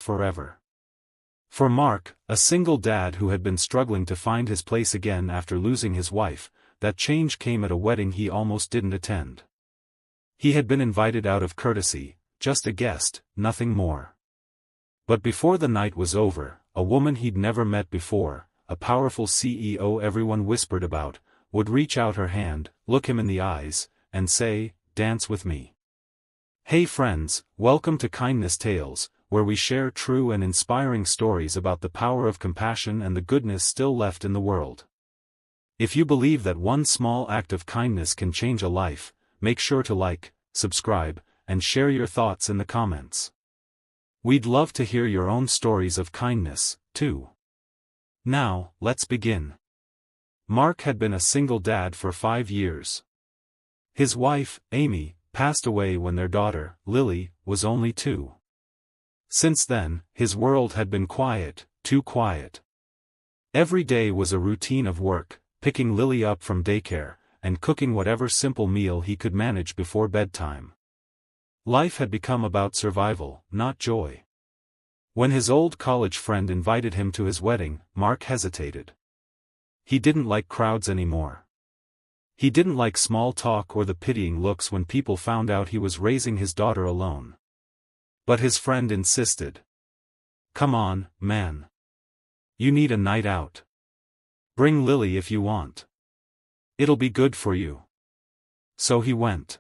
forever. For Mark, a single dad who had been struggling to find his place again after losing his wife, that change came at a wedding he almost didn't attend. He had been invited out of courtesy, just a guest, nothing more. But before the night was over, a woman he'd never met before, a powerful CEO everyone whispered about, would reach out her hand, look him in the eyes, and say, "Dance with me." Hey friends, welcome to Kindness Tales, where we share true and inspiring stories about the power of compassion and the goodness still left in the world. If you believe that one small act of kindness can change a life, make sure to like, subscribe, and share your thoughts in the comments. We'd love to hear your own stories of kindness, too. Now, let's begin. Mark had been a single dad for 5 years. His wife, Amy, passed away when their daughter, Lily, was only 2. Since then, his world had been quiet, too quiet. Every day was a routine of work, picking Lily up from daycare, and cooking whatever simple meal he could manage before bedtime. Life had become about survival, not joy. When his old college friend invited him to his wedding, Mark hesitated. He didn't like crowds anymore. He didn't like small talk or the pitying looks when people found out he was raising his daughter alone. But his friend insisted. "Come on, man. You need a night out. Bring Lily if you want. It'll be good for you." So he went.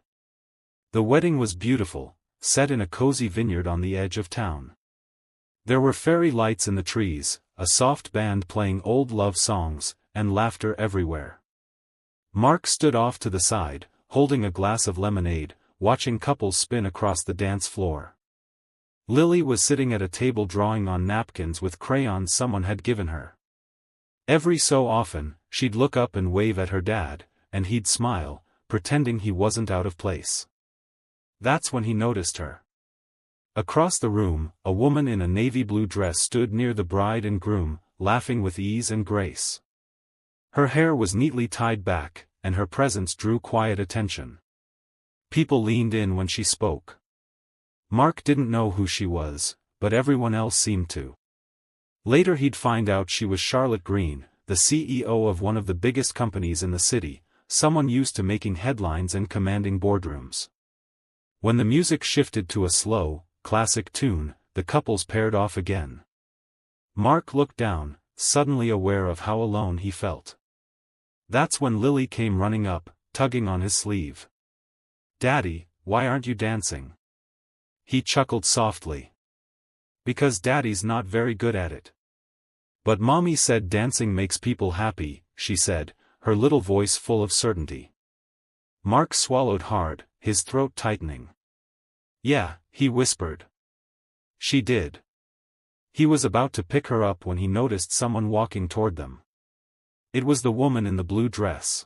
The wedding was beautiful, set in a cozy vineyard on the edge of town. There were fairy lights in the trees, a soft band playing old love songs, and laughter everywhere. Mark stood off to the side, holding a glass of lemonade, watching couples spin across the dance floor. Lily was sitting at a table drawing on napkins with crayons someone had given her. Every so often, she'd look up and wave at her dad, and he'd smile, pretending he wasn't out of place. That's when he noticed her. Across the room, a woman in a navy blue dress stood near the bride and groom, laughing with ease and grace. Her hair was neatly tied back, and her presence drew quiet attention. People leaned in when she spoke. Mark didn't know who she was, but everyone else seemed to. Later he'd find out she was Charlotte Green, the CEO of one of the biggest companies in the city, someone used to making headlines and commanding boardrooms. When the music shifted to a slow, classic tune, the couples paired off again. Mark looked down, suddenly aware of how alone he felt. That's when Lily came running up, tugging on his sleeve. "Daddy, why aren't you dancing?" He chuckled softly. "Because Daddy's not very good at it." "But Mommy said dancing makes people happy," she said, her little voice full of certainty. Mark swallowed hard, his throat tightening. "Yeah," he whispered. "She did." He was about to pick her up when he noticed someone walking toward them. It was the woman in the blue dress.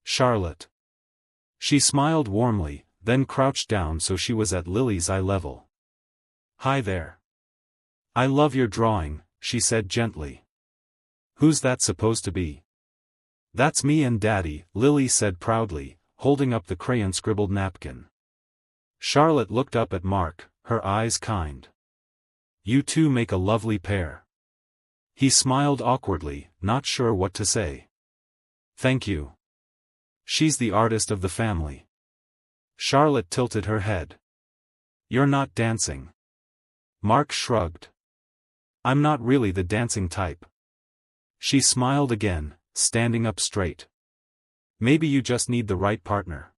Charlotte. She smiled warmly, then crouched down so she was at Lily's eye level. "Hi there. I love your drawing," she said gently. "Who's that supposed to be?" "That's me and Daddy," Lily said proudly, holding up the crayon-scribbled napkin. Charlotte looked up at Mark, her eyes kind. "You two make a lovely pair." He smiled awkwardly, not sure what to say. "Thank you. She's the artist of the family." Charlotte tilted her head. "You're not dancing." Mark shrugged. "I'm not really the dancing type." She smiled again, standing up straight. "Maybe you just need the right partner."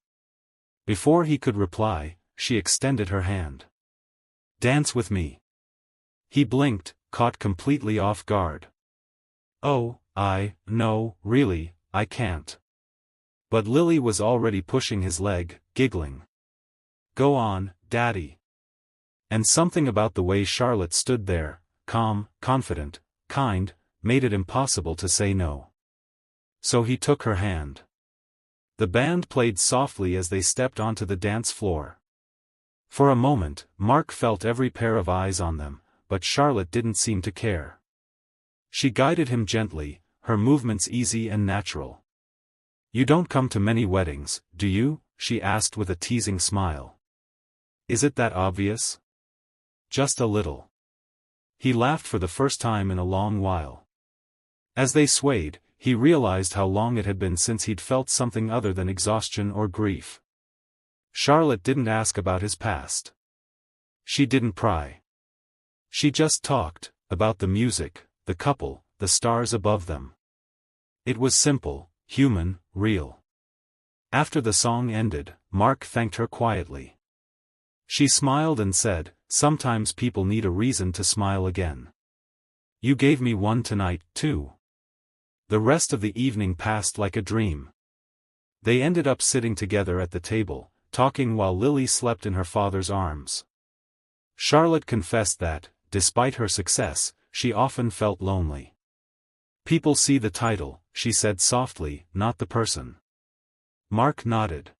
Before he could reply, she extended her hand. "Dance with me." He blinked, caught completely off guard. "Oh, no, really, I can't." But Lily was already pushing his leg, giggling. "Go on, Daddy." And something about the way Charlotte stood there, calm, confident, kind, made it impossible to say no. So he took her hand. The band played softly as they stepped onto the dance floor. For a moment, Mark felt every pair of eyes on them, but Charlotte didn't seem to care. She guided him gently, her movements easy and natural. "You don't come to many weddings, do you?" she asked with a teasing smile. "Is it that obvious?" "Just a little." He laughed for the first time in a long while. As they swayed, he realized how long it had been since he'd felt something other than exhaustion or grief. Charlotte didn't ask about his past. She didn't pry. She just talked, about the music, the couple, the stars above them. It was simple, human, real. After the song ended, Mark thanked her quietly. She smiled and said, "Sometimes people need a reason to smile again. You gave me one tonight, too." The rest of the evening passed like a dream. They ended up sitting together at the table, talking while Lily slept in her father's arms. Charlotte confessed that, despite her success, she often felt lonely. "People see the title," she said softly, "not the person." Mark nodded.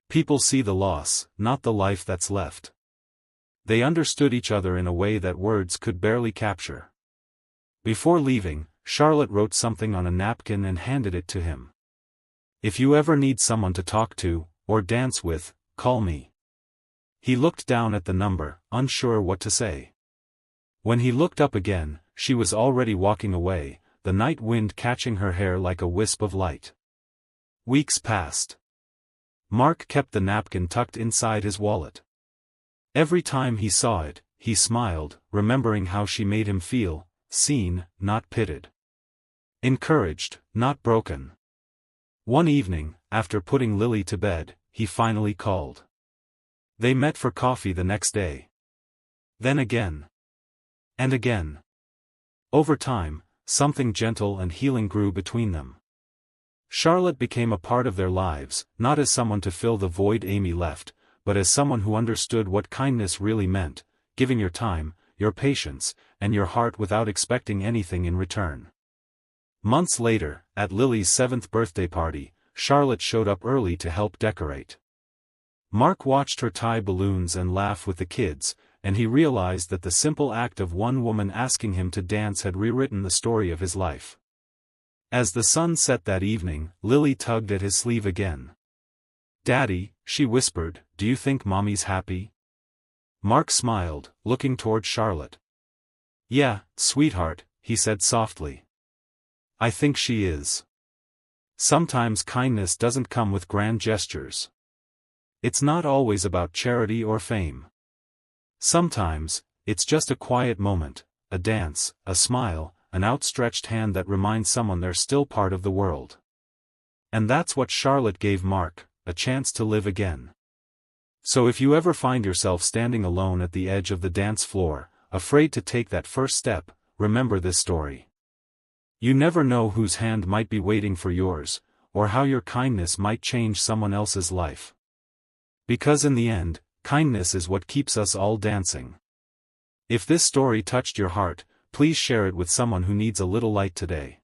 "People see the loss, not the life that's left." They understood each other in a way that words could barely capture. Before leaving, Charlotte wrote something on a napkin and handed it to him. "If you ever need someone to talk to, or dance with, call me." He looked down at the number, unsure what to say. When he looked up again, she was already walking away, the night wind catching her hair like a wisp of light. Weeks passed. Mark kept the napkin tucked inside his wallet. Every time he saw it, he smiled, remembering how she made him feel, seen, not pitted. Encouraged, not broken. One evening, after putting Lily to bed, he finally called. They met for coffee the next day. Then again. And again. Over time, something gentle and healing grew between them. Charlotte became a part of their lives, not as someone to fill the void Amy left, but as someone who understood what kindness really meant, giving your time, your patience, and your heart without expecting anything in return. Months later, at Lily's 7th birthday party, Charlotte showed up early to help decorate. Mark watched her tie balloons and laugh with the kids, and he realized that the simple act of one woman asking him to dance had rewritten the story of his life. As the sun set that evening, Lily tugged at his sleeve again. "Daddy," she whispered, "do you think Mommy's happy?" Mark smiled, looking toward Charlotte. "Yeah, sweetheart," he said softly. "I think she is. Sometimes kindness doesn't come with grand gestures. It's not always about charity or fame. Sometimes, it's just a quiet moment, a dance, a smile, an outstretched hand that reminds someone they're still part of the world." And that's what Charlotte gave Mark, a chance to live again. So if you ever find yourself standing alone at the edge of the dance floor, afraid to take that first step, remember this story. You never know whose hand might be waiting for yours, or how your kindness might change someone else's life. Because in the end, kindness is what keeps us all dancing. If this story touched your heart, please share it with someone who needs a little light today.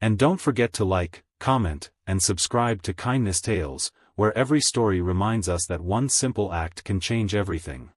And don't forget to like, comment, and subscribe to Kindness Tales, where every story reminds us that one simple act can change everything.